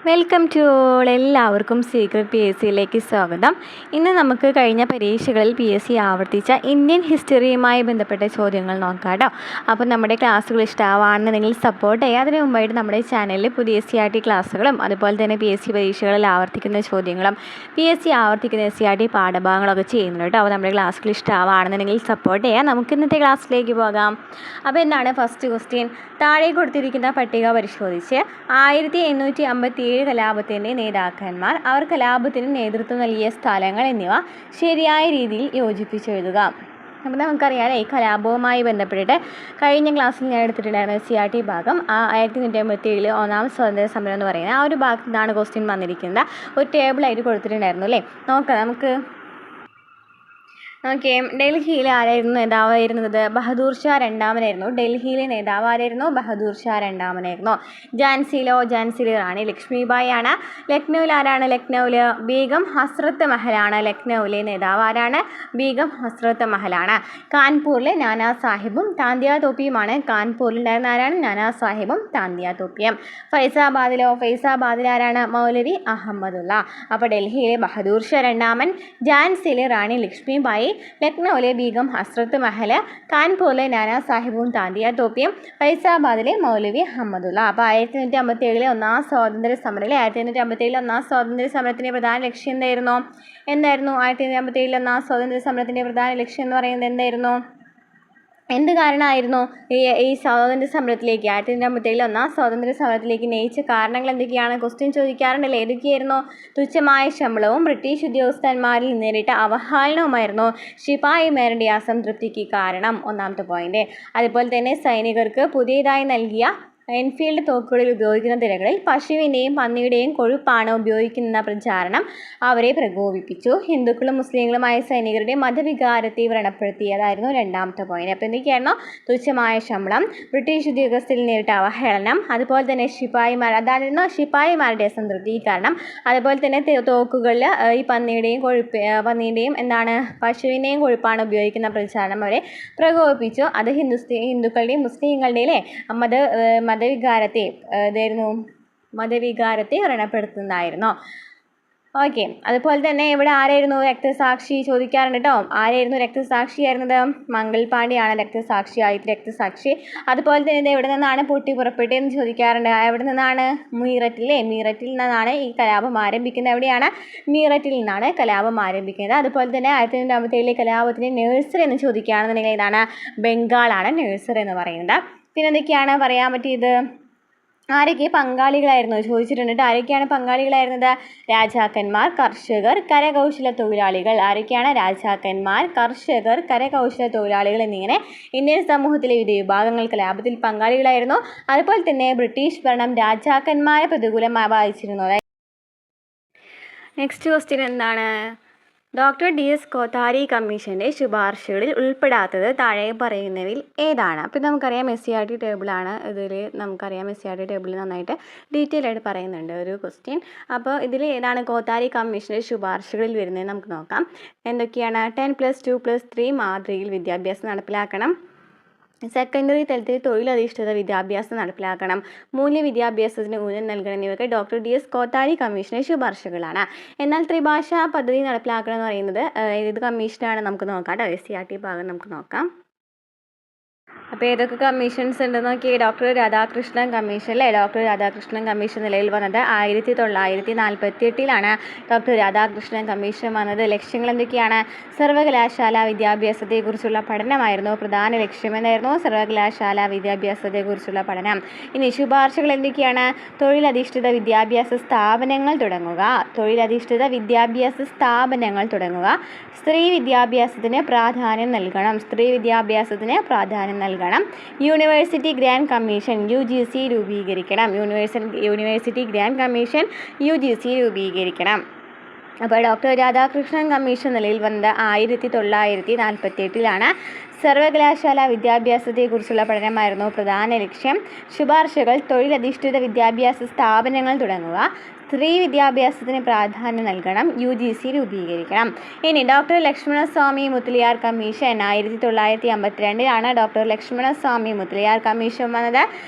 Welcome to all. എല്ലാവർക്കും secret P S സിയിലേക്ക് സ്വാഗതം. ഇന്ന് നമുക്ക് കഴിഞ്ഞ പരീക്ഷകളിൽ പി എസ് സി ആവർത്തിച്ച ഇന്ത്യൻ ഹിസ്റ്ററിയുമായി ബന്ധപ്പെട്ട ചോദ്യങ്ങൾ നോക്കാം കേട്ടോ. അപ്പോൾ നമ്മുടെ ക്ലാസ്സുകൾ ഇഷ്ടമാണെന്നുണ്ടെങ്കിൽ സപ്പോർട്ട് ചെയ്യുക. അതിന് മുമ്പായിട്ട് നമ്മുടെ ചാനലിൽ പുതിയ എസ് സി ആർ ടി ക്ലാസ്സുകളും അതുപോലെ തന്നെ പി എസ് സി പരീക്ഷകളിൽ ആവർത്തിക്കുന്ന ചോദ്യങ്ങളും പി എസ് സി ആവർത്തിക്കുന്ന എസ് സി ആർ ടി പാഠഭാഗങ്ങളൊക്കെ ചെയ്യുന്നുണ്ട് കേട്ടോ. അപ്പോൾ നമ്മുടെ ക്ലാസ്സുകൾ ഇഷ്ടമാണെന്നുണ്ടെങ്കിൽ സപ്പോർട്ട് ചെയ്യുക. നമുക്ക് ഇന്നത്തെ ക്ലാസ്സിലേക്ക് പോകാം. അപ്പോൾ എന്താണ് ഫസ്റ്റ് ക്വസ്റ്റ്യൻ? താഴെ കൊടുത്തിരിക്കുന്ന പട്ടിക പരിശോധിച്ച് 1857 കലാപത്തിൻ്റെ നേതാക്കന്മാർ, അവർ കലാപത്തിന് നേതൃത്വം നൽകിയ സ്ഥലങ്ങൾ എന്നിവ ശരിയായ രീതിയിൽ യോജിപ്പിച്ചെഴുതുക. അപ്പോൾ നമുക്കറിയാം ഈ കലാപവുമായി ബന്ധപ്പെട്ടിട്ട് കഴിഞ്ഞ ക്ലാസ്സിൽ ഞാൻ എടുത്തിട്ടുണ്ടായിരുന്ന സി ആർ ടി ഭാഗം 1957 ഒന്നാം സ്വാതന്ത്ര്യ സമരം എന്ന് പറയുന്നത് ആ ഒരു ഭാഗത്തു നിന്നാണ് ക്വസ്റ്റ്യൻ വന്നിരിക്കുന്നത്. ഒരു ടേബിളായിട്ട് കൊടുത്തിട്ടുണ്ടായിരുന്നു അല്ലേ. നോക്കാം നമുക്ക്. ഓക്കെ, ഡൽഹിയിൽ ആരായിരുന്നു നേതാവായിരുന്നത്? ബഹദൂർ ഷാ രണ്ടാമനായിരുന്നു. ഡൽഹിയിലെ നേതാവ് ആരായിരുന്നു? ബഹദൂർ ഷാ രണ്ടാമനായിരുന്നു. ഝാൻസിയിലെ റാണി ലക്ഷ്മിബായി ആണ്. ലക്നൗവിൽ ആരാണ്? ലക്നൗവിൽ ബീഗം ഹസ്രത്ത് മഹലാണ്. ലക്നൗവിലെ നേതാവ് ആരാണ്? ബീഗം ഹസ്രത്ത് മഹലാണ്. കാൺപൂരിലെ നാനാ സാഹിബും താന്തിയ തോപ്പിയുമാണ്. കാൺപൂരിൽ ഉണ്ടായിരുന്ന ആരാണ്? നാനാ സാഹിബും താന്തിയ തോപ്പിയും. ഫൈസാബാദിൽ ആരാണ്? മൗലവി അഹമ്മദുള്ള. അപ്പോൾ ഡൽഹിയിലെ ബഹദൂർ ഷാ രണ്ടാമൻ, ഝാൻസിയിലെ റാണി ലക്ഷ്മിബായി, ലക്നൗവിലെ ബീഗം ഹസ്രത്ത് മഹൽ, കാൺപൂരിലെ നാനാ സാഹിബും താന്തിയ തോപ്പിയും, ഫൈസാബാദിലെ മൗലവി അഹമ്മദുള്ള. അപ്പോൾ 1857 ഒന്നാം സ്വാതന്ത്ര്യ സമരത്തിൽ 1857 ഒന്നാം സ്വാതന്ത്ര്യ സമരത്തിൻ്റെ പ്രധാന ലക്ഷ്യം എന്തായിരുന്നു? 1857 ഒന്നാം സ്വാതന്ത്ര്യ സമരത്തിൻ്റെ പ്രധാന ലക്ഷ്യം എന്ന് പറയുന്നത് എന്തായിരുന്നു? എന്ത് കാരണമായിരുന്നു ഈ സ്വാതന്ത്ര്യ സമരത്തിലേക്ക് 1857 ഒന്നാം സ്വാതന്ത്ര്യ സമരത്തിലേക്ക് നയിച്ച കാരണങ്ങൾ എന്തൊക്കെയാണ്? ക്വസ്റ്റ്യൻ ചോദിക്കാറുണ്ടല്ലോ. ഏതൊക്കെയായിരുന്നു? തുച്ഛമായ ശമ്പളവും ബ്രിട്ടീഷ് ഉദ്യോഗസ്ഥന്മാരിൽ നേരിട്ട അവഹേളനവുമായിരുന്നു ശിപായിമാരുടെ അസംതൃപ്തിക്ക് കാരണം. ഒന്നാമത്തെ പോയിന്റ്. അതുപോലെ തന്നെ സൈനികർക്ക് പുതിയതായി നൽകിയ എൻഫീൽഡ് തോക്കുകളിൽ ഉപയോഗിക്കുന്ന തിരകളിൽ പശുവിൻ്റെയും പന്നിയുടെയും കൊഴുപ്പാണ് ഉപയോഗിക്കുന്ന പ്രചാരണം അവരെ പ്രകോപിപ്പിച്ചു. ഹിന്ദുക്കളും മുസ്ലിങ്ങളുമായ സൈനികരുടെ മതവികാരത്തെ വ്രണപ്പെടുത്തിയതായിരുന്നു രണ്ടാമത്തെ പോയിന്റ്. അപ്പോൾ എന്തൊക്കെയായിരുന്നു? തുച്ഛമായ ശമ്പളം, ബ്രിട്ടീഷ് ഉദ്യോഗസ്ഥരിൽ നേരിട്ട അവഹേളനം, അതുപോലെ തന്നെ അതായിരുന്നു ശിപായിമാരുടെ അസംതൃപ്തി കാരണം. അതുപോലെ തന്നെ തോക്കുകളിൽ ഈ പന്നിയുടെയും പശുവിൻ്റെയും കൊഴുപ്പാണ് ഉപയോഗിക്കുന്ന പ്രചാരണം അവരെ പ്രകോപിപ്പിച്ചു. അത് ഹിന്ദുക്കളുടെയും മുസ്ലിങ്ങളുടെയും മതവികാരത്തെ വ്രണപ്പെടുത്തുന്നതായിരുന്നു. ഓക്കെ, അതുപോലെ തന്നെ ഇവിടെ ആരായിരുന്നു രക്തസാക്ഷി? ചോദിക്കാറുണ്ട് കേട്ടോ. ആരായിരുന്നു രക്തസാക്ഷിയായിരുന്നത്? മംഗൾ പാണ്ഡെയാണ് രക്തസാക്ഷിയായിട്ട് രക്തസാക്ഷി. അതുപോലെ തന്നെ എവിടെ നിന്നാണ് പൊട്ടി പുറപ്പെട്ടതെന്ന് ചോദിക്കാറുണ്ട്. എവിടെ നിന്നാണ്? മീററ്റിൽ നിന്നാണ് ഈ കലാപം ആരംഭിക്കുന്നത്. എവിടെയാണ്? മീററ്റിൽ നിന്നാണ് കലാപം ആരംഭിക്കുന്നത്. അതുപോലെ തന്നെ 1857 കലാപത്തിൻ്റെ നേഴ്സറി എന്ന് ചോദിക്കുകയാണെന്നുണ്ടെങ്കിൽ ഇതാണ് ബംഗാളാണ് നേഴ്സറി എന്ന് പറയുന്നത്. പിന്നെ എന്തൊക്കെയാണ് പറയാൻ പറ്റിയത്? ആരൊക്കെ പങ്കാളികളായിരുന്നു ചോദിച്ചിട്ടുണ്ട്. ആരൊക്കെയാണ് പങ്കാളികളായിരുന്നത്? രാജാക്കന്മാർ, കർഷകർ, കരകൗശല തൊഴിലാളികൾ. ആരൊക്കെയാണ്? രാജാക്കന്മാർ, കർഷകർ, കരകൗശല തൊഴിലാളികൾ എന്നിങ്ങനെ ഇന്ത്യൻ സമൂഹത്തിലെ വിവിധ വിഭാഗങ്ങൾ കലാപത്തിൽ പങ്കാളികളായിരുന്നു. അതുപോലെ തന്നെ ബ്രിട്ടീഷ് ഭരണം രാജാക്കന്മാരെ പ്രതികൂലമായി ബാധിച്ചിരുന്നു. നെക്സ്റ്റ് ക്വസ്റ്റ്യൻ എന്താണ്? ഡോക്ടർ ഡി എസ് കോത്താരി കമ്മീഷൻ്റെ ശുപാർശകളിൽ ഉൾപ്പെടാത്തത് താഴെ പറയുന്നവയിൽ ഏതാണ്? അപ്പോൾ നമുക്കറിയാം എസ് സി ആർ ടി ടേബിളാണ്. ഇതിൽ നമുക്കറിയാം എസ് സി ആർ ടി ടേബിളിൽ നന്നായിട്ട് ഡീറ്റെയിൽ ആയിട്ട് പറയുന്നുണ്ട് ഒരു ക്വസ്റ്റ്യൻ. അപ്പോൾ ഇതിൽ ഏതാണ് കോത്താരി കമ്മീഷൻ്റെ ശുപാർശകളിൽ വരുന്നത് നമുക്ക് നോക്കാം. എന്തൊക്കെയാണ്? 10+2+3 മാതൃകയിൽ വിദ്യാഭ്യാസം നടപ്പിലാക്കണം. സെക്കൻഡറി തലത്തിൽ തൊഴിലധിഷ്ഠിത വിദ്യാഭ്യാസം നടപ്പിലാക്കണം. മൂല്യവിദ്യാഭ്യാസത്തിന് ഊന്നൽ നൽകണം. എന്നിവയൊക്കെ ഡോക്ടർ ഡി എസ് കോത്താരി കമ്മീഷൻ്റെ ശുപാർശകളാണ്. എന്നാൽ ത്രിഭാഷാ പദ്ധതി നടപ്പിലാക്കണം എന്ന് പറയുന്നത് ഏത് കമ്മീഷനാണ് നമുക്ക് നോക്കാം കേട്ടോ. എസ് സി ആർ ടി ഭാഗം നമുക്ക് നോക്കാം. അപ്പോൾ ഏതൊക്കെ കമ്മീഷൻസ് ഉണ്ടെന്ന് നോക്കി. ഡോക്ടർ രാധാകൃഷ്ണൻ കമ്മീഷൻ അല്ലേ. ഡോക്ടർ രാധാകൃഷ്ണൻ കമ്മീഷൻ നിലവിൽ വന്നത് 1948 ഡോക്ടർ രാധാകൃഷ്ണൻ കമ്മീഷൻ വന്നത്. ലക്ഷ്യങ്ങൾ എന്തൊക്കെയാണ്? സർവകലാശാല വിദ്യാഭ്യാസത്തെക്കുറിച്ചുള്ള പഠനമായിരുന്നു പ്രധാന ലക്ഷ്യം. എന്തായിരുന്നു? സർവകലാശാല വിദ്യാഭ്യാസത്തെക്കുറിച്ചുള്ള പഠനം. ഇനി ശുപാർശകൾ എന്തൊക്കെയാണ്? തൊഴിലധിഷ്ഠിത വിദ്യാഭ്യാസ സ്ഥാപനങ്ങൾ തുടങ്ങുക. സ്ത്രീ വിദ്യാഭ്യാസത്തിന് പ്രാധാന്യം നൽകണം. University grant commission UGC രൂപീകരിക്കണം. അപ്പോൾ ഡോക്ടർ രാധാകൃഷ്ണൻ കമ്മീഷൻ നിലയിൽ വന്നത് 1948 സർവകലാശാല വിദ്യാഭ്യാസത്തെക്കുറിച്ചുള്ള പഠനമായിരുന്നു പ്രധാന ലക്ഷ്യം. ശുപാർശകൾ: തൊഴിലധിഷ്ഠിത വിദ്യാഭ്യാസ സ്ഥാപനങ്ങൾ തുടങ്ങുക, സ്ത്രീ വിദ്യാഭ്യാസത്തിന് പ്രാധാന്യം നൽകണം, UGC രൂപീകരിക്കണം. ഇനി doctor Lakshmanaswami Mudaliar commission 1952 doctor Lakshmanaswami Mudaliar commission വന്നത്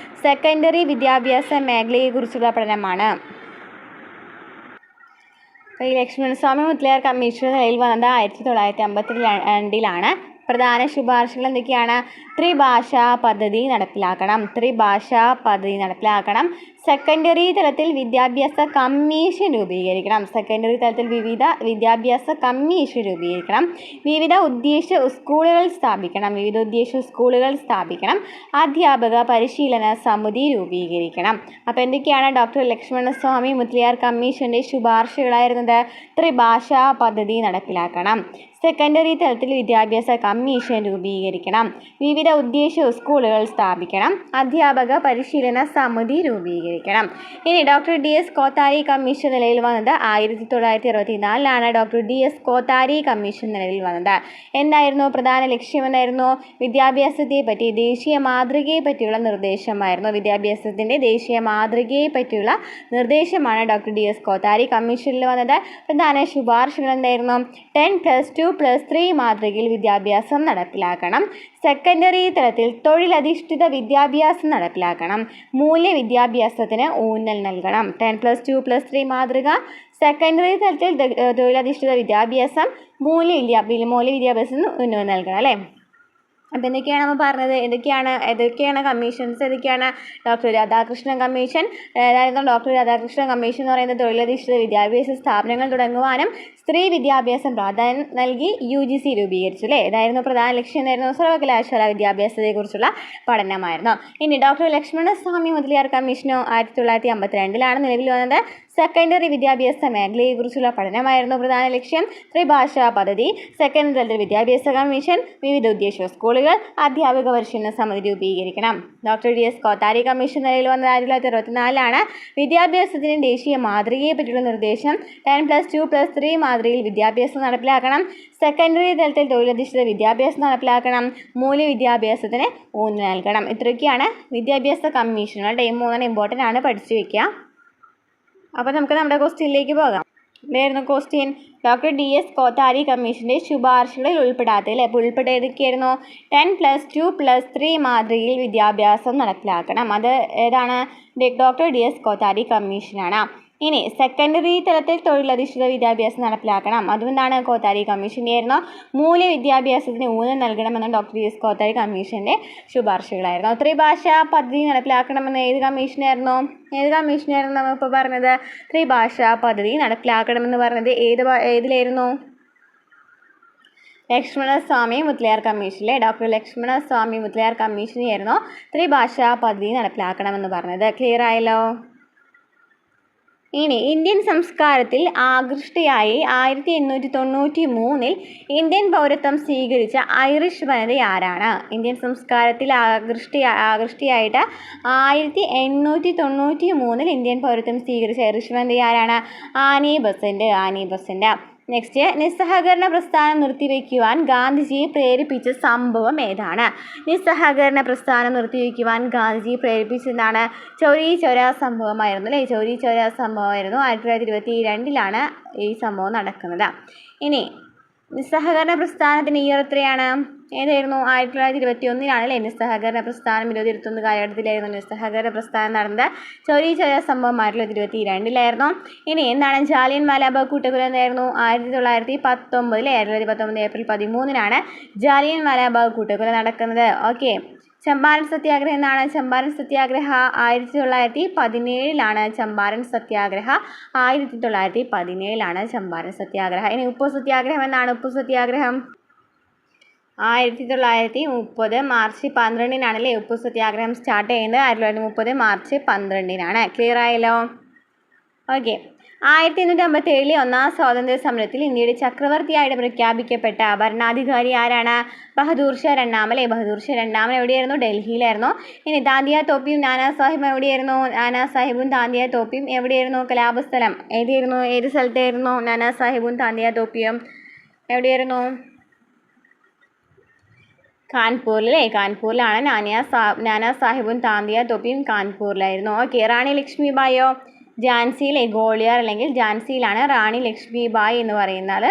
സെക്കൻഡറി വിദ്യാഭ്യാസ മേഖലയെക്കുറിച്ചുള്ള പഠനമാണ്. ഈ ലക്ഷ്മണസ്വാമി മുത്തലിയാർ കമ്മീഷൻ നിലയിൽ വന്നത് 1952 പ്രധാന ശുപാർശകൾ എന്തൊക്കെയാണ്? ത്രിഭാഷാ പദ്ധതി നടപ്പിലാക്കണം. സെക്കൻഡറി തലത്തിൽ വിദ്യാഭ്യാസ കമ്മീഷൻ രൂപീകരിക്കണം. വിവിധ ഉദ്ദേശ സ്കൂളുകൾ സ്ഥാപിക്കണം. അധ്യാപക പരിശീലന സമിതി രൂപീകരിക്കണം. അപ്പോൾ എന്തൊക്കെയാണ് ഡോക്ടർ ലക്ഷ്മണസ്വാമി മുത്തലിയാർ കമ്മീഷൻ്റെ ശുപാർശകളായിരുന്നത്? ത്രിഭാഷാ പദ്ധതി നടപ്പിലാക്കണം. സെക്കൻഡറി തലത്തിൽ വിദ്യാഭ്യാസ കമ്മീഷൻ രൂപീകരിക്കണം. വിവിധ ഉദ്ദേശ സ്കൂളുകൾ സ്ഥാപിക്കണം. അധ്യാപക പരിശീലന സമിതി രൂപീകരിക്കണം. ഇനി ഡോക്ടർ DS കോത്താരി കമ്മീഷൻ നിലയിൽ വന്നത് 1964 ഡോക്ടർ DS കോത്താരി കമ്മീഷൻ നിലയിൽ വന്നത്. എന്തായിരുന്നു പ്രധാന ലക്ഷ്യം? എന്തായിരുന്നു? വിദ്യാഭ്യാസത്തെ പറ്റി ദേശീയ മാതൃകയെ പറ്റിയുള്ള നിർദ്ദേശമായിരുന്നു. വിദ്യാഭ്യാസത്തിൻ്റെ ദേശീയ മാതൃകയെ പറ്റിയുള്ള നിർദ്ദേശമാണ് ഡോക്ടർ DS കോത്താരി കമ്മീഷനിൽ വന്നത്. പ്രധാന ശുപാർശകൾ എന്തായിരുന്നു? 10+2+3 മാതൃകയിൽ വിദ്യാഭ്യാസം നടപ്പിലാക്കണം. സെക്കൻഡറി തലത്തിൽ തൊഴിലധിഷ്ഠിത വിദ്യാഭ്യാസം നടപ്പിലാക്കണം. മൂല്യവിദ്യാഭ്യാസത്തിന് ഊന്നൽ നൽകണം. 10+2+3 മാതൃക, സെക്കൻഡറി തലത്തിൽ തൊഴിലധിഷ്ഠിത വിദ്യാഭ്യാസം, മൂല്യവിദ്യാഭ്യാസത്തിന് ഊന്നൽ നൽകണം അല്ലേ? അപ്പോൾ എന്തൊക്കെയാണ് നമ്മൾ പറഞ്ഞത്? ഏതൊക്കെയാണ് കമ്മീഷൻസ്? Doctor Radhakrishnan commission. അതായത് ഡോക്ടർ രാധാകൃഷ്ണൻ കമ്മീഷൻ എന്ന് പറയുന്നത് തൊഴിലധിഷ്ഠിത വിദ്യാഭ്യാസ സ്ഥാപനങ്ങൾ തുടങ്ങുവാനും സ്ത്രീ വിദ്യാഭ്യാസം പ്രാധാന്യം നൽകി UGC രൂപീകരിച്ചു അല്ലേ? ഇതായിരുന്നു പ്രധാന ലക്ഷ്യം. എന്തായിരുന്നു? സർവകലാശാല വിദ്യാഭ്യാസത്തെക്കുറിച്ചുള്ള പഠനമായിരുന്നു. ഇനി ഡോക്ടർ ലക്ഷ്മണസ്വാമി മുതലിയാർ കമ്മീഷനോ 1952 നിലവിൽ വന്നത്. സെക്കൻഡറി വിദ്യാഭ്യാസ മേഖലയെക്കുറിച്ചുള്ള പഠനമായിരുന്നു പ്രധാന ലക്ഷ്യം. ത്രിഭാഷാ പദ്ധതി, സെക്കൻഡറി തലത്തിൽ വിദ്യാഭ്യാസ കമ്മീഷൻ, വിവിധ ഉദ്ദേശ സ്കൂളുകൾ, അധ്യാപക പരിശീലന സമിതി രൂപീകരിക്കണം. ഡോക്ടർ DS കോത്താരി കമ്മീഷൻ നിലയിൽ വന്നത് 1964 വിദ്യാഭ്യാസത്തിന് ദേശീയ മാതൃകയെ പറ്റിയുള്ള നിർദ്ദേശം. 10+2+3 മാതൃകയിൽ വിദ്യാഭ്യാസം നടപ്പിലാക്കണം. സെക്കൻഡറി തലത്തിൽ തൊഴിലധിഷ്ഠിത വിദ്യാഭ്യാസം നടപ്പിലാക്കണം. മൂല്യവിദ്യാഭ്യാസത്തിന് ഊന്നൽ നൽകണം. ഇത്രയൊക്കെയാണ് വിദ്യാഭ്യാസ കമ്മീഷനുകളുടെ. ഈ 3 ഇമ്പോർട്ടൻ്റ് ആണ്, പഠിച്ചു വയ്ക്കുക. അപ്പോൾ നമുക്ക് നമ്മുടെ ക്വസ്റ്റ്യനിലേക്ക് പോകാം. ഇതായിരുന്നു ക്വസ്റ്റ്യൻ. ഡോക്ടർ DS കോത്താരി കമ്മീഷൻ്റെ ശുപാർശകളിൽ ഉൾപ്പെടാത്തത് അപ്പോൾ ഉൾപ്പെട്ട ഏതൊക്കെയായിരുന്നു? 10+2+3 മാതൃകയിൽ വിദ്യാഭ്യാസം നടപ്പിലാക്കണം. അത് ഏതാണ്? ഡോക്ടർ DS കോത്താരി കമ്മീഷനാണ്. ഇനി സെക്കൻഡറി തലത്തിൽ തൊഴിലധിഷ്ഠിത വിദ്യാഭ്യാസം നടപ്പിലാക്കണം. അതുകൊണ്ടാണ് കോത്താരി കമ്മീഷൻ്റെ ആയിരുന്നു. മൂല്യവിദ്യാഭ്യാസത്തിന് ഊന്നൽ നൽകണമെന്ന് ഡോക്ടർ DS കോത്താരി കമ്മീഷൻ്റെ ശുപാർശകളായിരുന്നു. ത്രിഭാഷാ പദ്ധതി നടപ്പിലാക്കണമെന്ന് ഏത് കമ്മീഷനായിരുന്നു നമ്മളിപ്പോൾ പറഞ്ഞത്? ത്രിഭാഷാ പദ്ധതി നടപ്പിലാക്കണമെന്ന് പറഞ്ഞത് ഏതിലായിരുന്നു? ലക്ഷ്മണസ്വാമി മുത്തലിയാർ കമ്മീഷനിലെ ഡോക്ടർ ലക്ഷ്മണസ്വാമി മുത്തലിയാർ കമ്മീഷനായിരുന്നു ത്രിഭാഷാ പദ്ധതി നടപ്പിലാക്കണമെന്ന് പറഞ്ഞത്. ക്ലിയർ ആയല്ലോ? ഇനി ഇന്ത്യൻ സംസ്കാരത്തിൽ ആകൃഷ്ടയായി 1893 ഇന്ത്യൻ പൗരത്വം സ്വീകരിച്ച ഐറിഷ് വനിത ആരാണ്? ഇന്ത്യൻ സംസ്കാരത്തിൽ ആകൃഷ്ടയായിട്ട് 1893 ഇന്ത്യൻ പൗരത്വം സ്വീകരിച്ച ഐറിഷ് വനിത ആരാണ്? Annie Besant. നെക്സ്റ്റ്, നിസ്സഹകരണ പ്രസ്ഥാനം നിർത്തിവെക്കുവാൻ ഗാന്ധിജിയെ പ്രേരിപ്പിച്ച സംഭവം ഏതാണ്? നിസ്സഹകരണ പ്രസ്ഥാനം നിർത്തിവെക്കുവാൻ ഗാന്ധിജിയെ പ്രേരിപ്പിച്ചതാണ് ചൗരി ചൗരാ സംഭവമായിരുന്നു അല്ലേ? ചൗരി ചൗരാ സംഭവമായിരുന്നു. 1922 ഈ സംഭവം നടക്കുന്നത്. ഇനി നിസ്സഹകരണ പ്രസ്ഥാനത്തിന് ഇയർ എത്രയാണ്? ഏതായിരുന്നു? 1921 അല്ലേ നിസ്സഹകരണ പ്രസ്ഥാനം? 2021 കാലഘട്ടത്തിലായിരുന്നു നിസ്സഹകരണ പ്രസ്ഥാനം നടന്നത്. ചൗരി ചൗരാ സംഭവം 1922 ഇനി എന്താണ് ജാലിയൻ വാലാബാഗ് കൂട്ടക്കൊല? എന്തായിരുന്നു? 1919 2019 ഏപ്രിൽ 13 ജാലിയൻ വാലാബാഗ് കൂട്ടക്കൊല നടക്കുന്നത്. ഓക്കെ. ചമ്പാരൻ സത്യാഗ്രഹം എന്നാണ്? ചമ്പാരൻ സത്യാഗ്രഹ 1917 ചമ്പാരൻ സത്യാഗ്രഹ 1917 ചമ്പാരൻ സത്യാഗ്രഹ. ഇനി ഉപ്പു സത്യാഗ്രഹം എന്നാണ്? ഉപ്പു സത്യാഗ്രഹം 1930 മാർച്ച് 12 അല്ലേ ഉപ്പു സത്യാഗ്രഹം സ്റ്റാർട്ട് ചെയ്യുന്നത്? 1930 മാർച്ച് 12 ക്ലിയർ ആയല്ലോ? ഓക്കെ. 1857 ഒന്നാം സ്വാതന്ത്ര്യ സമരത്തിൽ ഇന്ത്യയുടെ ചക്രവർത്തിയായിട്ട് പ്രഖ്യാപിക്കപ്പെട്ട ഭരണാധികാരി ആരാണ്? ബഹദൂർ ഷാ രണ്ടാമൻ. ബഹദൂർ ഷാ രണ്ടാമൻ എവിടെയായിരുന്നു? ഡൽഹിയിലായിരുന്നു. ഇനി താന്തിയ തോപ്പിയും നാനാ സാഹിബും എവിടെയായിരുന്നു? നാനാ സാഹിബും താന്തിയ തോപ്പിയും എവിടെയായിരുന്നു? കലാപസ്ഥലം ഏത് സ്ഥലത്തായിരുന്നു? നാനാ സാഹിബും താന്തിയ തോപ്പിയും എവിടെയായിരുന്നു? കാൺപൂരിലല്ലേ? കാൺപൂരിലാണ് നാനാ സാഹിബും താന്തിയ തോപ്പിയും കാൺപൂരിലായിരുന്നു. ഓക്കെ. റാണി ലക്ഷ്മിബായിയോ? ഝാൻസിയിലെ ഗോളിയാർ അല്ലെങ്കിൽ ഝാൻസിയിലാണ് റാണി ലക്ഷ്മിബായി എന്ന് പറയുന്നത്.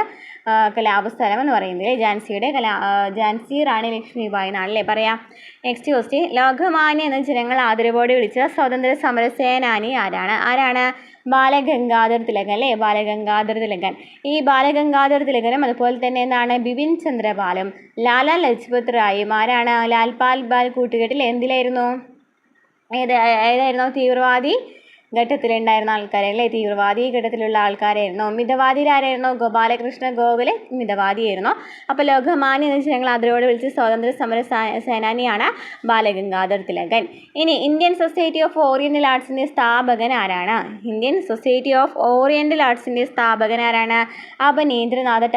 കലാപസ്ഥലം എന്ന് പറയുന്നത്. ഝാൻസി റാണി ലക്ഷ്മിബായി എന്നാണല്ലേ പറയാം. നെക്സ്റ്റ് ക്വസ്റ്റ്യൻ, ലോകമാന്യ എന്ന ജനങ്ങൾ ആദരവോടെ വിളിച്ച സ്വതന്ത്ര സമര സേനാനി ആരാണ്? ബാലഗംഗാധർ തിലകൻ അല്ലേ, ബാലഗംഗാധർ തിലകൻ. ഈ ബാലഗംഗാധർ തിലകനും അതുപോലെ തന്നെ എന്താണ് ബിപിൻ ചന്ദ്രപാലും ലാലാ ലജ്പത് റായും ആരാണ്? ലാൽപാൽ കൂട്ടുകെട്ടിൽ എന്തിലായിരുന്നു? ഏതായിരുന്നു? തീവ്രവാദി ഘട്ടത്തിലുണ്ടായിരുന്ന ആൾക്കാരല്ലേ, തീവ്രവാദി ഘട്ടത്തിലുള്ള ആൾക്കാരായിരുന്നു. മിതവാദിയിലാരായിരുന്നു? ഗോപാലകൃഷ്ണ ഗോഖലെ മിതവാദിയായിരുന്നു. അപ്പോൾ ലോകമാന്യ എന്ന ജനങ്ങൾ ആദരവോടെ വിളിച്ച സ്വാതന്ത്ര്യ സമര സേനാനിയാണ് ബാലഗംഗാധർ തിലകൻ. ഇനി ഇന്ത്യൻ സൊസൈറ്റി ഓഫ് ഓറിയന്റൽ ആർട്സിൻ്റെ സ്ഥാപകൻ ആരാണ്? ഇന്ത്യൻ സൊസൈറ്റി ഓഫ് ഓറിയന്റൽ ആർട്സിൻ്റെ സ്ഥാപകൻ ആരാണ്? Abanindranath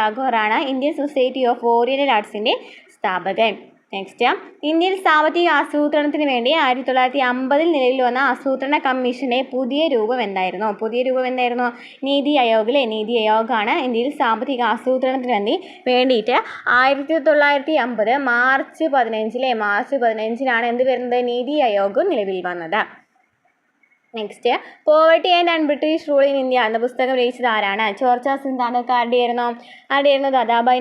ടാഗോറാണ് Indian society of oriental ആർട്സിൻ്റെ സ്ഥാപകൻ. നെക്സ്റ്റ്, ഇന്ത്യൻ സാമ്പത്തിക ആസൂത്രണത്തിന് വേണ്ടി 1950 നിലവിൽ വന്ന ആസൂത്രണ കമ്മീഷന്റെ പുതിയ രൂപം എന്തായിരുന്നു? നീതി ആയോഗാണ് ഇന്ത്യയിൽ സാമ്പത്തിക ആസൂത്രണത്തിന് വേണ്ടിയിട്ട് 1950 മാർച്ച് 15 എന്ത് വരുന്നത്? നീതി ആയോഗ് നിലവിൽ വന്നത്. Next, poverty and un-British rule in India എന്ന പുസ്തകം രചിച്ചത് ആരാണ്? ചോർച്ച സിദ്ധാന്തക്കാരുടെയായിരുന്നു. ദാദാഭായ്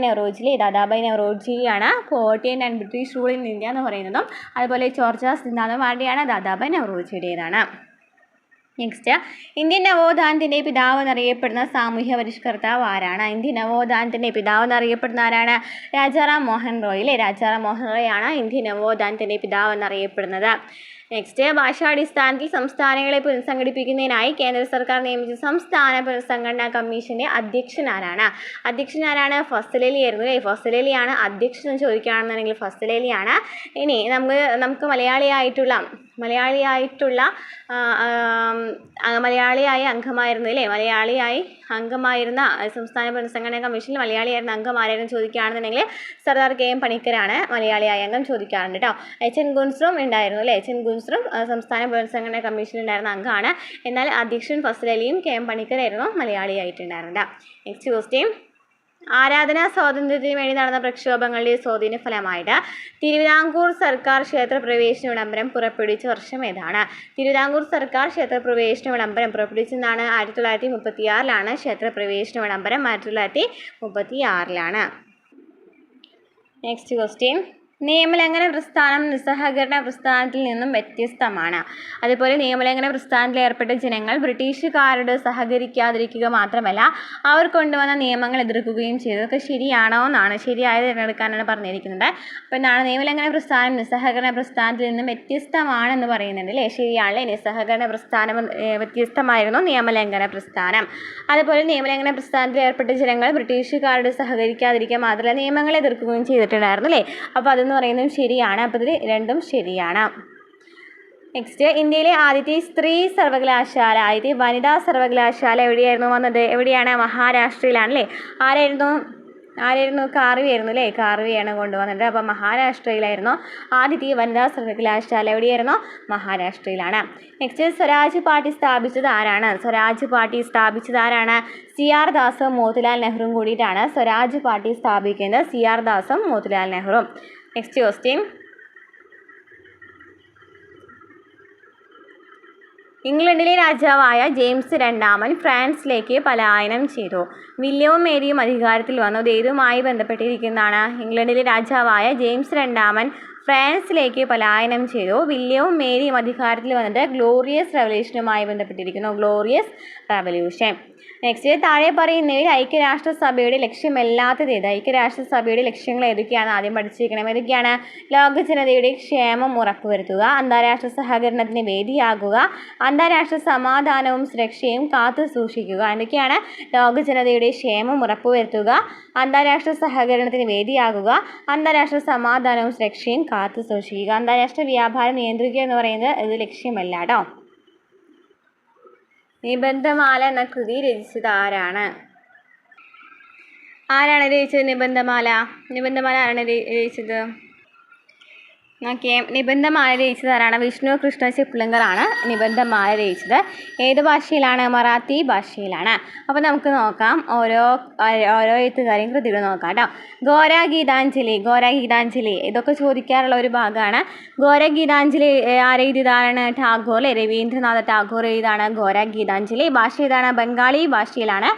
നവറോജിയാണ് poverty and un-British rule in India എന്ന് പറയുന്നതും. അതുപോലെ ചോർച്ച സിദ്ധാന്തം ആരുടെയാണ്? ദാദാഭായ് നവറോജിയുടേതാണ്. നെക്സ്റ്റ്, ഇന്ത്യൻ നവോത്ഥാനത്തിൻ്റെ പിതാവ് എന്നറിയപ്പെടുന്ന സാമൂഹ്യ പരിഷ്കർത്താവ് ആരാണ്? ഇന്ത്യൻ നവോത്ഥാനത്തിൻ്റെ പിതാവ് എന്നറിയപ്പെടുന്ന ആരാണ്? രാജാറാം മോഹൻ റോയ് ആണ് ഇന്ത്യൻ നവോത്ഥാനത്തിൻ്റെ പിതാവ് എന്നറിയപ്പെടുന്നത്. നെക്സ്റ്റ്, ഭാഷാടിസ്ഥാനത്തിൽ സംസ്ഥാനങ്ങളെ പുനഃസംഘടിപ്പിക്കുന്നതിനായി കേന്ദ്ര സർക്കാർ നിയമിച്ച സംസ്ഥാന പുനഃസംഘടനാ കമ്മീഷന്റെ അധ്യക്ഷൻ ആരാണ്? ഫസൽ അലിയാണ് അധ്യക്ഷൻ എന്ന് ചോദിക്കുകയാണെന്നുണ്ടെങ്കിൽ ഫസൽ അലിയാണ്. ഇനി നമുക്ക് മലയാളിയായ അംഗമായിരുന്ന സംസ്ഥാന പുനഃസംഘടനാ കമ്മീഷനിൽ മലയാളിയായിരുന്ന അംഗം ആരായിരുന്നു ചോദിക്കുകയാണെന്നുണ്ടെങ്കിൽ സർദാർ KM പണിക്കരാണ് മലയാളിയായ അംഗം ചോദിക്കാറുണ്ട് കേട്ടോ. എച്ച്.എൻ. ഗുൻസ്റും ഉണ്ടായിരുന്നു അല്ലേ, സംസ്ഥാന പുനഃസംഘടനാ കമ്മീഷനിൽ ഉണ്ടായിരുന്ന അംഗമാണ്. എന്നാൽ അധ്യക്ഷൻ ഫസൽ അലിയും KM പണിക്കരായിരുന്നു മലയാളിയായിട്ടുണ്ടായിരുന്നത്. നെക്സ്റ്റ് ക്വസ്റ്റ്യൻ, ആരാധനാ സ്വാതന്ത്ര്യത്തിന് വേണ്ടി നടന്ന പ്രക്ഷോഭങ്ങളുടെ സ്വാധീന ഫലമായിട്ട് തിരുവിതാംകൂർ സർക്കാർ ക്ഷേത്രപ്രവേശന വിളംബരം പുറപ്പെടുവിച്ച വർഷം ഏതാണ്? തിരുവിതാംകൂർ സർക്കാർ ക്ഷേത്രപ്രവേശന വിളംബരം പുറപ്പെടുവിച്ചതാണ് 1936 ക്ഷേത്രപ്രവേശന വിളംബരം 1936. നെക്സ്റ്റ് ക്വസ്റ്റ്യൻ, നിയമലംഘന പ്രസ്ഥാനം നിസ്സഹകരണ പ്രസ്ഥാനത്തിൽ നിന്നും വ്യത്യസ്തമാണ്. അതുപോലെ നിയമലംഘന പ്രസ്ഥാനത്തിൽ ഏർപ്പെട്ട ജനങ്ങൾ ബ്രിട്ടീഷുകാരോട് സഹകരിക്കാതിരിക്കുക മാത്രമല്ല അവർ കൊണ്ടുവന്ന നിയമങ്ങൾ എതിർക്കുകയും ചെയ്തു. ഇതൊക്കെ ശരിയാണോ എന്നാണ്, ശരിയായത് തിരഞ്ഞെടുക്കാനാണ് പറഞ്ഞിരിക്കുന്നത്. അപ്പോൾ എന്താണ്? നിയമലംഘന പ്രസ്ഥാനം നിസ്സഹകരണ പ്രസ്ഥാനത്തിൽ നിന്നും വ്യത്യസ്തമാണെന്ന് പറയുന്നുണ്ട് അല്ലേ, ശരിയാണല്ലേ. നിസ്സഹകരണ പ്രസ്ഥാനം വ്യത്യസ്തമായിരുന്നു നിയമലംഘന പ്രസ്ഥാനം. അതുപോലെ നിയമലംഘന പ്രസ്ഥാനത്തിൽ ഏർപ്പെട്ട ജനങ്ങൾ ബ്രിട്ടീഷുകാരോട് സഹകരിക്കാതിരിക്കുക മാത്രമല്ല നിയമങ്ങളെ എതിർക്കുകയും ചെയ്തിട്ടുണ്ടായിരുന്നു അല്ലേ. അപ്പോൾ അതെന്ന് പറയുന്നതും ശരിയാണ്. അപ്പോൾ ഇതിൽ രണ്ടും ശരിയാണ്. നെക്സ്റ്റ്, ഇന്ത്യയിലെ ആദ്യത്തെ സ്ത്രീ സർവകലാശാല, ആദ്യത്തെ വനിതാ സർവകലാശാല എവിടെയാണ്? മഹാരാഷ്ട്രയിലാണ് അല്ലേ. ആരായിരുന്നു? കാർവിയായിരുന്നു അല്ലേ, കാർവിയാണ് കൊണ്ടുവന്നത്. അപ്പോൾ മഹാരാഷ്ട്രയിലായിരുന്നു ആദ്യത്തെ വനിതാ സർവകലാശാല. എവിടെയായിരുന്നു? മഹാരാഷ്ട്രയിലാണ്. നെക്സ്റ്റ്, സ്വരാജ് പാർട്ടി സ്ഥാപിച്ചത് ആരാണ്? CR ദാസും മോത്തിലാൽ നെഹ്റുവും കൂടിയിട്ടാണ് സ്വരാജ് പാർട്ടി സ്ഥാപിക്കുന്നത്, CR ദാസും മോത്തിലാൽ നെഹ്റുവും. നെക്സ്റ്റ് ക്വസ്റ്റ്യൻ, ഇംഗ്ലണ്ടിലെ രാജാവായ ജെയിംസ് രണ്ടാമൻ ഫ്രാൻസിലേക്ക് പലായനം ചെയ്തു. വില്യവും മേരിയും അധികാരത്തിൽ വന്നത് ഏതുമായി ബന്ധപ്പെട്ടിരിക്കുന്നതാണ്? ഇംഗ്ലണ്ടിലെ രാജാവായ ജെയിംസ് രണ്ടാമൻ ഫ്രാൻസിലേക്ക് പലായനം ചെയ്തു. വില്യവും മേരിയും അധികാരത്തിൽ വന്നത് ഗ്ലോറിയസ് റവല്യൂഷനുമായി ബന്ധപ്പെട്ടിരിക്കുന്നു, ഗ്ലോറിയസ് റവല്യൂഷൻ. നെക്സ്റ്റ്, താഴെ പറയുന്നവയിൽ ഐക്യരാഷ്ട്രസഭയുടെ ലക്ഷ്യമല്ലാത്തത് ഏത്? ഐക്യരാഷ്ട്രസഭയുടെ ലക്ഷ്യങ്ങൾ ഏതൊക്കെയാണ്? ആദ്യം പഠിച്ചിരിക്കണം. ഏതൊക്കെയാണ്? ലോക ജനതയുടെ ക്ഷേമം ഉറപ്പുവരുത്തുക, അന്താരാഷ്ട്ര സഹകരണത്തിന് വേദിയാകുക, അന്താരാഷ്ട്ര സമാധാനവും സുരക്ഷയും കാത്തു സൂക്ഷിക്കുക. എന്തൊക്കെയാണ്? ലോക ജനതയുടെ ക്ഷേമം ഉറപ്പുവരുത്തുക, അന്താരാഷ്ട്ര സഹകരണത്തിന് വേദിയാകുക, അന്താരാഷ്ട്ര സമാധാനവും സുരക്ഷയും കാത്തു സൂക്ഷിക്കുക. അന്താരാഷ്ട്ര വ്യാപാരം നിയന്ത്രിക്കുക എന്ന് പറയുന്നത് ഇത് ലക്ഷ്യമല്ല കേട്ടോ. നിബന്ധമാല എന്ന കൃതി രചിച്ചത് ആരാണ്? രചിച്ചത് നിബന്ധമാല ആരാണ് രചിച്ചത്? നോക്കിയേ, നിബന്ധമാല രചിച്ചത് ആരാണ്? വിഷ്ണു കൃഷ്ണ ചിപ്ലിങ്കറാണ് നിബന്ധമാല രചിച്ചത്. ഏത് ഭാഷയിലാണ്? മറാത്തി ഭാഷയിലാണ്. അപ്പോൾ നമുക്ക് നോക്കാം, ഓരോ എഴുത്തുകാരെയും കൃതികൾ നോക്കാം കേട്ടോ. ഗീതാഞ്ജലി ഇതൊക്കെ ചോദിക്കാറുള്ള ഒരു ഭാഗമാണ്. ഗീതാഞ്ജലി ആരെഴുതിയതാണ്? ടാഗോർ, രവീന്ദ്രനാഥ ടാഗോർ എഴുതിയതാണ് ഗീതാഞ്ജലി. ഭാഷ ഏതാണ്? ബംഗാളി ഭാഷയിലാണ്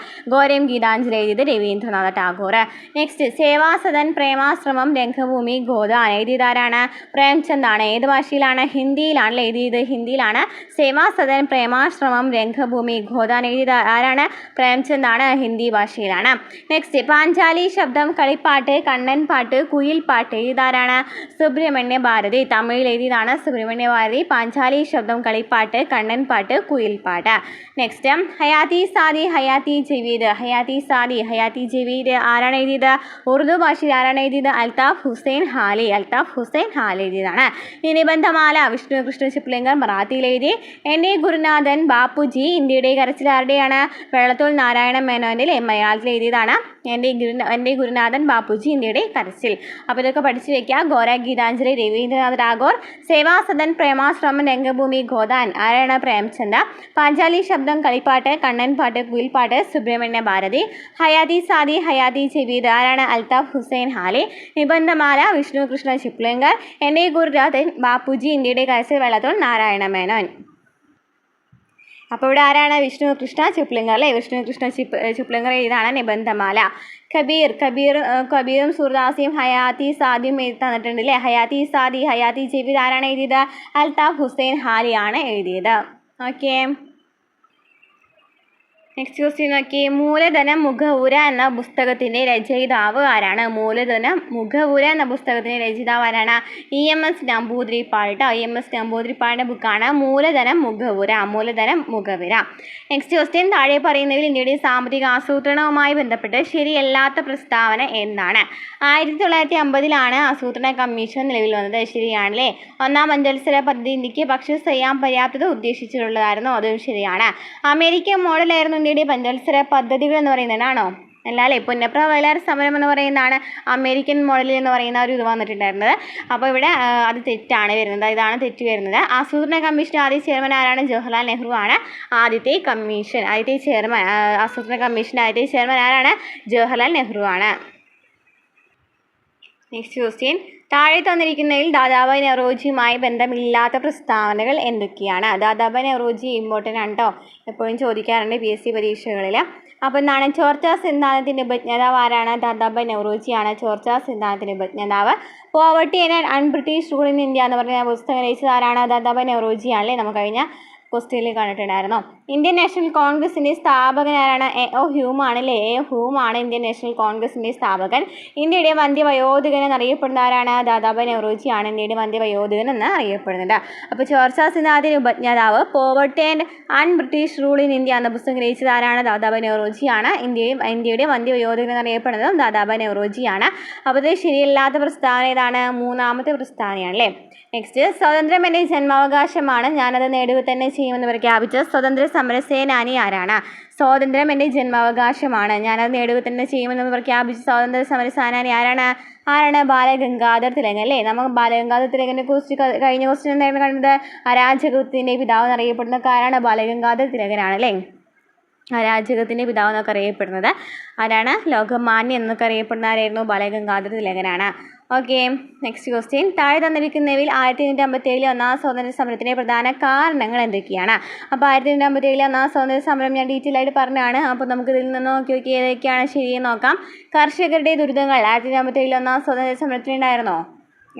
ഗീതാഞ്ജലി എഴുതിയത് രവീന്ദ്രനാഥ ടാഗോർ. നെക്സ്റ്റ്, സേവാസദൻ, പ്രേമാശ്രമം, രംഗഭൂമി, ഗോദാൻ എഴുതിയതാരാണ്? പ്രേംചന്ദാണ്. ഏത് ഭാഷയിലാണ്? ഹിന്ദിയിലാണ് എഴുതിയത്. ഹിന്ദിയിലാണ്. സേവാസദൻ, പ്രേമാശ്രമം, രംഗഭൂമി, ഗോദാൻ എഴുതിയത് ആരാണ്? പ്രേംചന്ദാണ്. ഹിന്ദി ഭാഷയിലാണ്. നെക്സ്റ്റ്, പാഞ്ചാലി ശബ്ദം, കളിപ്പാട്ട്, കണ്ണൻ പാട്ട്, കുയിൽ പാട്ട് എഴുതാരാണ്? സുബ്രഹ്മണ്യ ഭാരതി. തമിഴിൽ എഴുതിയതാണ് സുബ്രഹ്മണ്യ ഭാരതി. പാഞ്ചാലി ശബ്ദം, കളിപ്പാട്ട്, കണ്ണൻ പാട്ട്, കുയിൽ പാട്ട്. നെക്സ്റ്റ്, ഹയാത്തി സാദി, ഹയാത്തി ജവീദ്. ഹയാത്തി ജവീദ് ആരാണ് എഴുതിയത്? ഉറുദു ഭാഷയിൽ ആരാണ് എഴുതിയത്? അൽതാഫ് ഹുസൈൻ ഹാലി എഴുതിയതാണ്. ഈ നിബന്ധമാല വിഷ്ണു കൃഷ്ണ ചിപ്ലിങ്കർ മറാത്തിയിൽ എഴുതി. എൻ.എ. ഗുരുനാഥൻ ബാപ്പുജി ഇന്ത്യയുടെ കരച്ചിൽ ആരുടെയാണ്? വെള്ളത്തോൾ നാരായണ മേനോൻ്റെ മലയാളത്തിൽ എഴുതിയതാണ് എൻ.എ. ഗുരുനാഥൻ ബാപ്പുജി ഇന്ത്യയുടെ കരച്ചിൽ. അപ്പോൾ ഇതൊക്കെ പഠിച്ചു വെക്കുക. ഗീതാഞ്ജലി രവീന്ദ്രനാഥ ടാഗോർ. സേവാസദൻ, പ്രേമാശ്രമം, രംഗഭൂമി, ഗോദാൻ ആരാണ്? പ്രേംചന്ദ്. പാഞ്ചാലി ശബ്ദം, കളിപ്പാട്ട്, കണ്ണൻ പാട്ട്, കുയിൽ പാട്ട് സുബ്രഹ്മണ്യ ഭാരതി. ഹയാത്തി സാദി, ഹയാത്തി ജവീദ് ആരാണ്? അൽതാഫ് ഹുസൈൻ ഹാലി. നിബന്ധമാല വിഷ്ണു കൃഷ്ണ ചിപ്ലിങ്കർ. എൻ.എ. ഗുരുനാഥൻ ബാപ്പുജി ഇന്ത്യയുടെ കരച്ചിൽ വെള്ളത്തോൾ നാരായണ മേനോൻ. അപ്പോൾ ഇവിടെ ആരാണ്? വിഷ്ണു കൃഷ്ണ ചിപ്ലിങ്കർ അല്ലേ? വിഷ്ണു കൃഷ്ണ ചിപ്ലിങ്കർ എഴുതാണ് നിബന്ധമാല. കബീറും സൂർദാസിയും ഹയാത്തി സാദിയും എഴുതി തന്നിട്ടുണ്ട് അല്ലേ? ഹയാത്തി സാദി, ഹയാത്തി ജവീദ് ആരാണ് എഴുതിയത്? അൽതാഫ് ഹുസൈൻ ഹാലിയാണ് എഴുതിയത്. ഓക്കെ, നെക്സ്റ്റ് ക്വസ്റ്റ്യൻ നോക്കി. മൂലധനം മുഖവുര എന്ന പുസ്തകത്തിൻ്റെ രചയിതാവ് ആരാണ്? മൂലധനം മുഖവുര എന്ന പുസ്തകത്തിൻ്റെ രചയിതാവ് ആരാണ്? EMS നമ്പൂതിരിപ്പാട് കേട്ടോ. EMS നമ്പൂതിരിപ്പാടിൻ്റെ ബുക്കാണ് മൂലധനം മുഖവുര. Next question. താഴെ പറയുന്നതിൽ ഇന്ത്യയുടെ സാമ്പത്തിക ആസൂത്രണവുമായി ബന്ധപ്പെട്ട് ശരിയല്ലാത്ത പ്രസ്താവന എന്താണ്? 1950 ആസൂത്രണ കമ്മീഷൻ നിലവിൽ വന്നത്. ശരിയാണല്ലേ. ഒന്നാം പഞ്ചവത്സര പദ്ധതി ഇന്ത്യക്ക് ഭക്ഷ്യസ്വയം പര്യാപ്തത ഉദ്ദേശിച്ചിട്ടുള്ളതായിരുന്നു. അതും ശരിയാണ്. അമേരിക്കൻ മോഡലായിരുന്നു ഇന്ത്യയുടെ പഞ്ചവത്സര പദ്ധതികൾ എന്ന് പറയുന്നതാണോ? അല്ല അല്ലേ. പുന്നപ്ര വയലാർ സമരം എന്ന് പറയുന്നതാണ് അമേരിക്കൻ മോഡൽ എന്ന് പറയുന്ന ഒരു ഇത് വന്നിട്ടുണ്ടായിരുന്നത്. അപ്പോൾ ഇവിടെ അത് തെറ്റാണ് വരുന്നത്. ഇതാണ് തെറ്റ് വരുന്നത്. ആസൂത്രണ കമ്മീഷൻ ആദ്യ ചെയർമാൻ ആരാണ്? ജവഹർലാൽ നെഹ്റു ആണ് ആദ്യത്തെ ചെയർമാൻ. ആസൂത്രണ കമ്മീഷൻ ആദ്യത്തെ ചെയർമാൻ ആരാണ്? ജവഹർലാൽ നെഹ്റു ആണ്. Next question. താഴെ തന്നിരിക്കുന്നതിൽ ദാദാഭായ് നവറോജിയുമായി ബന്ധമില്ലാത്ത പ്രസ്താവനകൾ എന്തൊക്കെയാണ്? ദാദാഭായ് നവറോജി ഇമ്പോർട്ടൻ്റ് ആണ് കേട്ടോ. എപ്പോഴും ചോദിക്കാറുണ്ട് PSC പരീക്ഷകളിൽ. അപ്പോൾ എന്താണ്? ചോർച്ചാ സിദ്ധാന്തത്തിൻ്റെ ഉപജ്ഞാതാവ് ആരാണ്? ദാദാഭായ് നവറോജിയാണ് ചോർച്ചാ സിദ്ധാന്തത്തിൻ്റെ ഉപജ്ഞാതാവ്. Poverty and un-British rule in India എന്ന് പറഞ്ഞ പുസ്തകം രചിച്ചത് ആരാണ്? ദാദാഭായ് നവറോജിയാണല്ലേ. നമുക്ക് കഴിഞ്ഞ ക്വസ്റ്റ്യനിൽ കണ്ടിട്ടുണ്ടായിരുന്നു. ഇന്ത്യൻ നാഷണൽ കോൺഗ്രസിൻ്റെ സ്ഥാപകൻ ആരാണ്? A.O. ഹ്യൂം ആണല്ലേ. A.O. ഹ്യൂം ആണ് ഇന്ത്യൻ നാഷണൽ കോൺഗ്രസിൻ്റെ സ്ഥാപകൻ. ഇന്ത്യയുടെ വന്ധ്യവയോധികൻ എന്നറിയപ്പെടുന്ന ആരാണ്? ദാദാഭായ് നവറോജിയാണ് ഇന്ത്യയുടെ വന്ധ്യവയോധികൻ എന്ന് അറിയപ്പെടുന്നുണ്ട്. അപ്പോൾ ചോർച്ചാ സിദ്ധാന്തത്തിൻ്റെ ഉപജ്ഞാതാവ്. Poverty and un-British rule in India എന്ന പുസ്തകം രചിച്ചത് ആരാണ്? ദാദാഭായ് നവറോജിയാണ്. ഇന്ത്യയുടെ വന്ധ്യവയോധികൻ എന്നറിയപ്പെടുന്നതും ദാദാഭായ് നവറോജിയാണ്. അപ്പോൾ ഇത് ശരിയല്ലാത്ത പ്രസ്താവന ഏതാണ്? മൂന്നാമത്തെ പ്രസ്താവനയാണല്ലേ. നെക്സ്റ്റ്. സ്വതന്ത്രം എൻ്റെ ജന്മാവകാശമാണ്, ഞാനത് നേടുക തന്നെ ചെയ്യുമെന്ന് പ്രഖ്യാപിച്ച സ്വതന്ത്ര സമര സേനാനി ആരാണ്? സ്വാതന്ത്ര്യം എൻ്റെ ജന്മാവകാശമാണ്, ഞാനത് നേടുക തന്നെ ചെയ്യുമെന്ന് പ്രഖ്യാപിച്ച സ്വാതന്ത്ര്യ സമര സേനാനി ആരാണ്? ബാലഗംഗാധർ തിലകൻ അല്ലേ. നമുക്ക് ബാലഗംഗാധർ തിലകനെ കുറിച്ച് കഴിഞ്ഞ ക്വസ്റ്റ്യൻ എന്തായിരുന്നു കണ്ടത്? അരാജകത്തിൻ്റെ പിതാവ് എന്നറിയപ്പെടുന്ന ആരാണ്? ബാലഗംഗാധർ തിലകനാണ് അല്ലേ. അരാജകത്തിൻ്റെ പിതാവ് എന്നൊക്കെ അറിയപ്പെടുന്നത് ആരാണ്? ലോകമാന്യ എന്നൊക്കെ അറിയപ്പെടുന്ന ആരായിരുന്നു? ബാലഗംഗാധർ തിലകനാണ്. Okay, next question. താഴെ തന്നിരിക്കുന്നവയിൽ 1857 ഒന്നാം സ്വാതന്ത്ര്യ സമരത്തിൻ്റെ പ്രധാന കാരണങ്ങൾ എന്തൊക്കെയാണ്? അപ്പോൾ 1857 ഒന്നാം സ്വാതന്ത്ര്യ സമരം ഞാൻ ഡീറ്റെയിൽ ആയിട്ട് പറഞ്ഞതാണ്. അപ്പോൾ നമുക്ക് ഇതിൽ നിന്ന് നോക്കി ഏതൊക്കെയാണ് ശരിയെന്ന് നോക്കാം. കർഷകരുടെ ദുരിതങ്ങൾ 1857 ഒന്നാം സ്വാതന്ത്ര്യ സമരത്തിനുണ്ടായിരുന്നോ?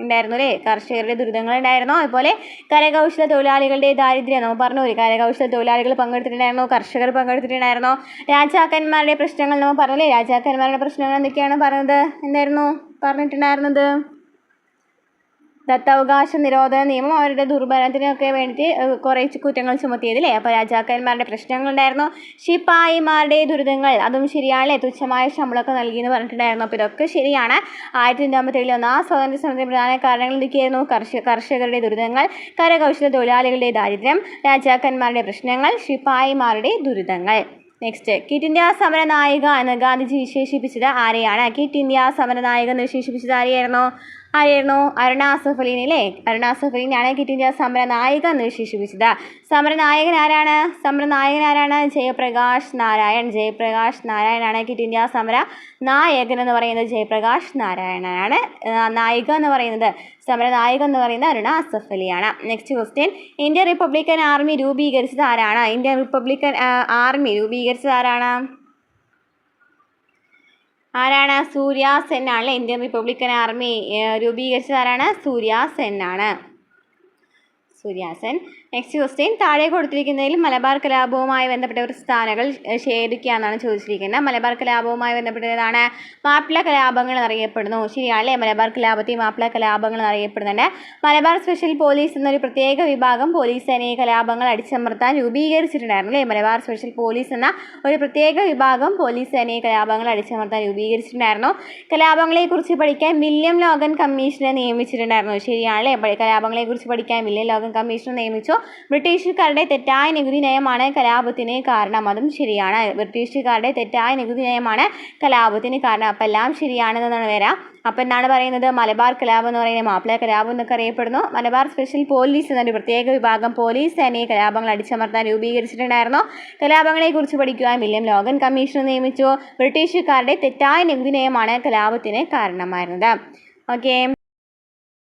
ഉണ്ടായിരുന്നു അല്ലേ. കർഷകരുടെ ദുരിതങ്ങൾ ഉണ്ടായിരുന്നു. അതുപോലെ കരകൗശല തൊഴിലാളികളുടെ ദാരിദ്ര്യം നമ്മൾ പറഞ്ഞു. കരകൗശല തൊഴിലാളികൾ പങ്കെടുത്തിട്ടുണ്ടായിരുന്നു, കർഷകർ പങ്കെടുത്തിട്ടുണ്ടായിരുന്നു. രാജാക്കന്മാരുടെ പ്രശ്നങ്ങൾ നമ്മൾ പറഞ്ഞല്ലേ. രാജാക്കന്മാരുടെ പ്രശ്നങ്ങൾ എന്തൊക്കെയാണ് എന്തായിരുന്നു പറഞ്ഞിട്ടുണ്ടായിരുന്നത്? ദത്തവകാശ നിരോധന നിയമം, അവരുടെ ദുർഭരണത്തിനൊക്കെ വേണ്ടിയിട്ട് കുറേ കുറ്റങ്ങൾ ചുമത്തിയതില്ലേ. അപ്പോൾ രാജാക്കന്മാരുടെ പ്രശ്നങ്ങളുണ്ടായിരുന്നു. ശിപ്പായിമാരുടെ ദുരിതങ്ങൾ, അതും ശരിയാണല്ലേ. തുച്ഛമായ ശമ്പളമൊക്കെ നൽകിയെന്ന് പറഞ്ഞിട്ടുണ്ടായിരുന്നു. അപ്പോൾ ഇതൊക്കെ ശരിയാണ്. 1857 ഒന്നാം സ്വാതന്ത്ര്യ സമരത്തിൻ്റെ പ്രധാന കാരണങ്ങൾ എന്തൊക്കെയായിരുന്നു? കർഷകരുടെ ദുരിതങ്ങൾ, കരകൗശല തൊഴിലാളികളുടെ ദാരിദ്ര്യം, രാജാക്കന്മാരുടെ പ്രശ്നങ്ങൾ, ശിപ്പായിമാരുടെ ദുരിതങ്ങൾ. നെക്സ്റ്റ്. ക്വിറ്റ് ഇന്ത്യ സമര നായിക എന്ന് ഗാന്ധിജി വിശേഷിപ്പിച്ചത് ആരെയാണ്? ക്വിറ്റ് ഇന്ത്യ സമര നായിക എന്ന് വിശേഷിപ്പിച്ചത് ആരെയായിരുന്നു? ആരായിരുന്നു? അരുണ അസഫ് അലീനെ അല്ലേ? അരുണ അസഫ് അലീനെയാണ് ക്വിറ്റ് ഇന്ത്യ സമര നായിക എന്ന് വിശേഷിപ്പിച്ചത്. സമരനായകൻ ആരാണ്? ജയപ്രകാശ് നാരായൺ. ജയപ്രകാശ് നാരായണാണ് ക്വിറ്റ് ഇന്ത്യ സമര നായകൻ എന്ന് പറയുന്നത്. ജയപ്രകാശ് നാരായണനാണ്. നായിക എന്ന് പറയുന്നത്, സമരനായിക എന്ന് പറയുന്നത് അരുണ അസഫ് അലിയാണ്. Next question, Indian republican army രൂപീകരിച്ചത് ആരാണ്? ഇന്ത്യൻ റിപ്പബ്ലിക്കൻ ആർമി രൂപീകരിച്ചത് ആരാണ്? സൂര്യ സെൻ ആണ്. ഇന്ത്യൻ റിപ്പബ്ലിക്കൻ ആർമി രൂപീകരിച്ചത് ആരാണ്? സൂര്യ സെൻ ആണ്. സൂര്യ സെൻ. നെക്സ്റ്റ് ക്വസ്റ്റ്യൻ, താഴെ കൊടുത്തിരിക്കുന്നതിൽ മലബാർ കലാപവുമായി ബന്ധപ്പെട്ട പ്രസ്ഥാനങ്ങൾ ഏതൊക്കെയാണെന്നാണ് ചോദിച്ചിരിക്കുന്നത്. മലബാർ കലാപവുമായി ബന്ധപ്പെട്ടതാണ് മാപ്പിള കലാപങ്ങൾ എന്നറിയപ്പെടുന്നു. ശരിയാണല്ലേ? മലബാർ കലാപത്തെ മാപ്പിള കലാപങ്ങൾ എന്നറിയപ്പെടുന്നുണ്ട്. മലബാർ സ്പെഷ്യൽ പോലീസ് എന്നൊരു പ്രത്യേക വിഭാഗം പോലീസ് സേനയെ കലാപങ്ങൾ അടിച്ചമർത്താൻ രൂപീകരിച്ചിട്ടുണ്ടായിരുന്നു അല്ലേ? മലബാർ സ്പെഷ്യൽ പോലീസ് എന്ന ഒരു പ്രത്യേക വിഭാഗം പോലീസ് സേനയെ കലാപങ്ങൾ അടിച്ചമർത്താൻ രൂപീകരിച്ചിട്ടുണ്ടായിരുന്നു. കലാപങ്ങളെക്കുറിച്ച് പഠിക്കാൻ വില്യം ലോഗൻ കമ്മീഷനെ നിയമിച്ചിട്ടുണ്ടായിരുന്നു. ശരിയാണല്ലേ? കലാപങ്ങളെക്കുറിച്ച് പഠിക്കാൻ വില്യം ലോഗൻ കമ്മീഷനെ നിയമിച്ചു. ബ്രിട്ടീഷുകാരുടെ തെറ്റായ നികുതി നയമാണ് കലാപത്തിന് കാരണം. അതും ശരിയാണ്. ബ്രിട്ടീഷുകാരുടെ തെറ്റായ നികുതി നയമാണ് കലാപത്തിന് കാരണം. അപ്പം എല്ലാം ശരിയാണെന്നാണ് വരാം. അപ്പം എന്താണ് പറയുന്നത്? മലബാർ കലാപം എന്ന് പറയുന്നത് മാപ്പിള കലാപം എന്നൊക്കെ അറിയപ്പെടുന്നു. മലബാർ സ്പെഷ്യൽ പോലീസ് എന്നൊരു പ്രത്യേക വിഭാഗം പോലീസ് സേനയെ കലാപങ്ങൾ അടിച്ചമർത്താൻ രൂപീകരിച്ചിട്ടുണ്ടായിരുന്നു. കലാപങ്ങളെക്കുറിച്ച് പഠിക്കുവാൻ വില്യം ലോഗൻ കമ്മീഷൻ നിയമിച്ചു. ബ്രിട്ടീഷുകാരുടെ തെറ്റായ നികുതി നയമാണ് കലാപത്തിന് കാരണമായിരുന്നത്. ഓക്കെ.